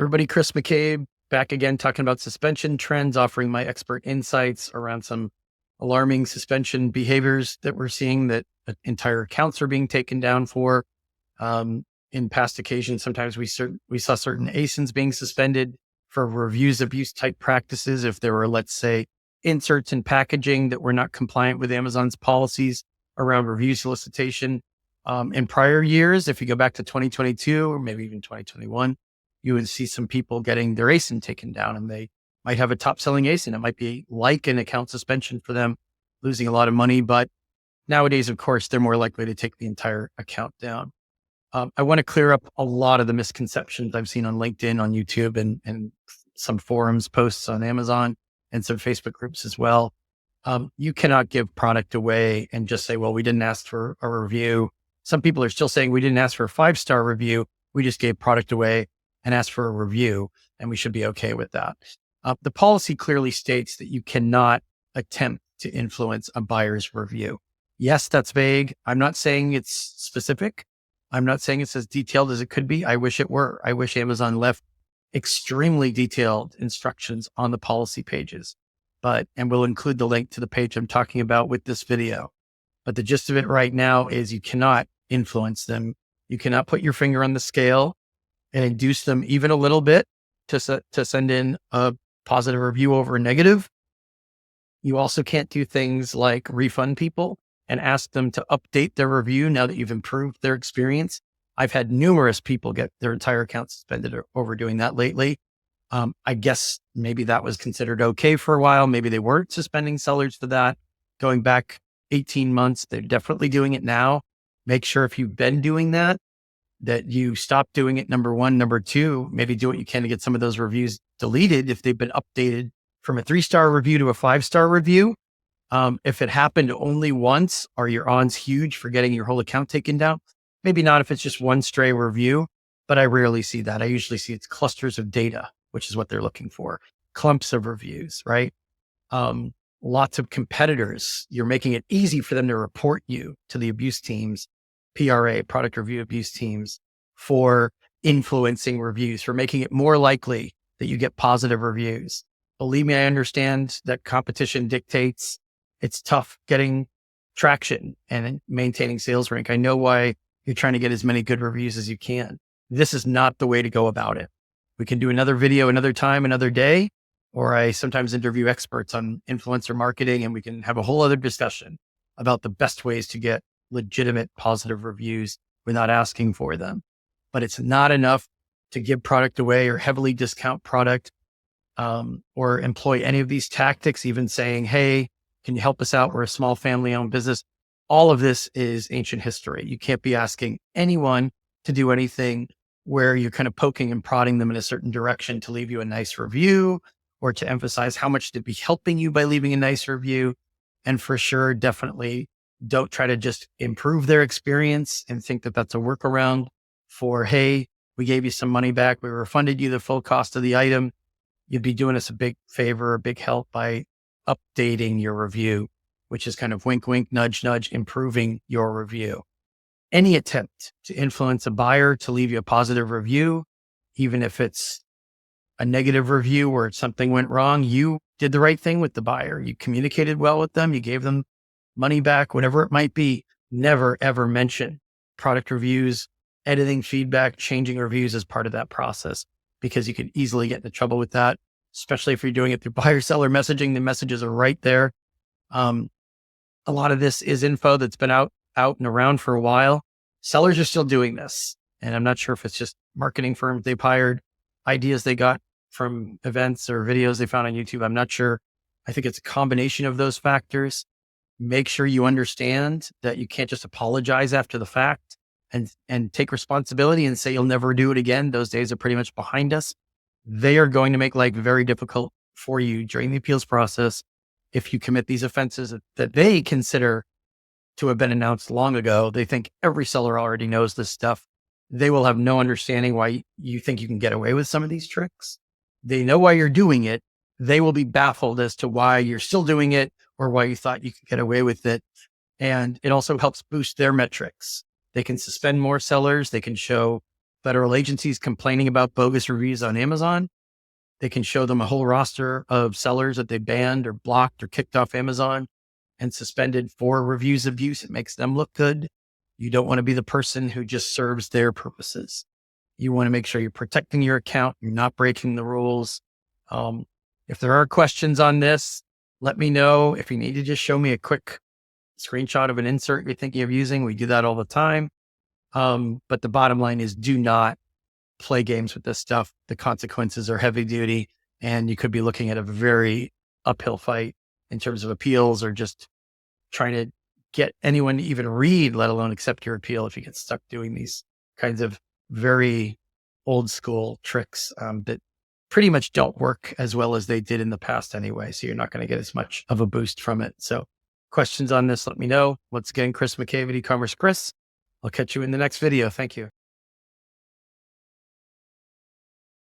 everybody, Chris McCabe back again talking about suspension trends, offering my expert insights around some alarming suspension behaviors that we're seeing that entire accounts are being taken down for. In past occasions, sometimes we saw certain ASINs being suspended for reviews abuse type practices. If there were, let's say, inserts in packaging that were not compliant with Amazon's policies around review solicitation. In prior years, if you go back to 2022 or maybe even 2021, you would see some people getting their ASIN taken down, and they might have a top selling ASIN. It might be like an account suspension for them, losing a lot of money. But nowadays, of course, they're more likely to take the entire account down. I want to clear up a lot of the misconceptions I've seen on LinkedIn, on YouTube, and some forums posts on Amazon and some Facebook groups as well. You cannot give product away and just say, well, we didn't ask for a review. Some people are still saying we didn't ask for a 5-star review. We just gave product away and asked for a review, and we should be okay with that. The policy clearly states that you cannot attempt to influence a buyer's review. Yes, that's vague. I'm not saying it's specific. I'm not saying it's as detailed as it could be. I wish it were. I wish Amazon left extremely detailed instructions on the policy pages, and we'll include the link to the page I'm talking about with this video. But the gist of it right now is you cannot influence them. You cannot put your finger on the scale and induce them even a little bit to send in a positive review over a negative. You also can't do things like refund people and ask them to update their review now that you've improved their experience. I've had numerous people get their entire account suspended over doing that lately. I guess maybe that was considered okay for a while. Maybe they weren't suspending sellers for that. Going back 18 months, they're definitely doing it now. Make sure if you've been doing that you stop doing it, number one. Number two, maybe do what you can to get some of those reviews deleted if they've been updated from a 3-star review to a 5-star review. If it happened only once, are your odds huge for getting your whole account taken down? Maybe not if it's just one stray review, but I rarely see that. I usually see it's clusters of data, which is what they're looking for. Clumps of reviews, right? Lots of competitors. You're making it easy for them to report you to the abuse teams, PRA, product review abuse teams, for influencing reviews, for making it more likely that you get positive reviews. Believe me, I understand that competition dictates. It's tough getting traction and maintaining sales rank. I know why you're trying to get as many good reviews as you can. This is not the way to go about it. We can do another video, another time, another day, or I sometimes interview experts on influencer marketing, and we can have a whole other discussion about the best ways to get legitimate positive reviews without asking for them. But it's not enough to give product away or heavily discount product, or employ any of these tactics, even saying, hey, can you help us out? We're a small family-owned business. All of this is ancient history. You can't be asking anyone to do anything where you're kind of poking and prodding them in a certain direction to leave you a nice review or to emphasize how much they'd be helping you by leaving a nice review. And for sure, definitely don't try to just improve their experience and think that that's a workaround for, hey, we gave you some money back. We refunded you the full cost of the item. You'd be doing us a big favor, a big help by updating your review, which is kind of wink, wink, nudge, nudge, improving your review. Any attempt to influence a buyer to leave you a positive review, even if it's a negative review where something went wrong, you did the right thing with the buyer. You communicated well with them. You gave them money back, whatever it might be. Never, ever mention product reviews, editing feedback, changing reviews as part of that process, because you could easily get into trouble with that, especially if you're doing it through buyer-seller messaging. The messages are right there. A lot of this is info that's been out and around for a while. Sellers are still doing this. And I'm not sure if it's just marketing firms they've hired, ideas they got from events or videos they found on YouTube. I'm not sure. I think it's a combination of those factors. Make sure you understand that you can't just apologize after the fact and take responsibility and say you'll never do it again. Those days are pretty much behind us. They are going to make life very difficult for you during the appeals process if you commit these offenses that they consider to have been announced long ago. They think every seller already knows this stuff. They will have no understanding why you think you can get away with some of these tricks. They know why you're doing it. They will be baffled as to why you're still doing it or why you thought you could get away with it. And it also helps boost their metrics. They can suspend more sellers. They can show federal agencies complaining about bogus reviews on Amazon. They can show them a whole roster of sellers that they banned or blocked or kicked off Amazon and suspended for reviews abuse. It makes them look good. You don't want to be the person who just serves their purposes. You want to make sure you're protecting your account, you're not breaking the rules. If there are questions on this, let me know. If you need to just show me a quick screenshot of an insert you're thinking of using, we do that all the time. But the bottom line is, do not play games with this stuff. The consequences are heavy duty, and you could be looking at a very uphill fight in terms of appeals or just trying to get anyone to even read, let alone accept your appeal, if you get stuck doing these kinds of very old school tricks that pretty much don't work as well as they did in the past anyway. So you're not going to get as much of a boost from it. So questions on this, let me know. Once again, Chris McCabe at eCommerce Chris. I'll catch you in the next video. Thank you.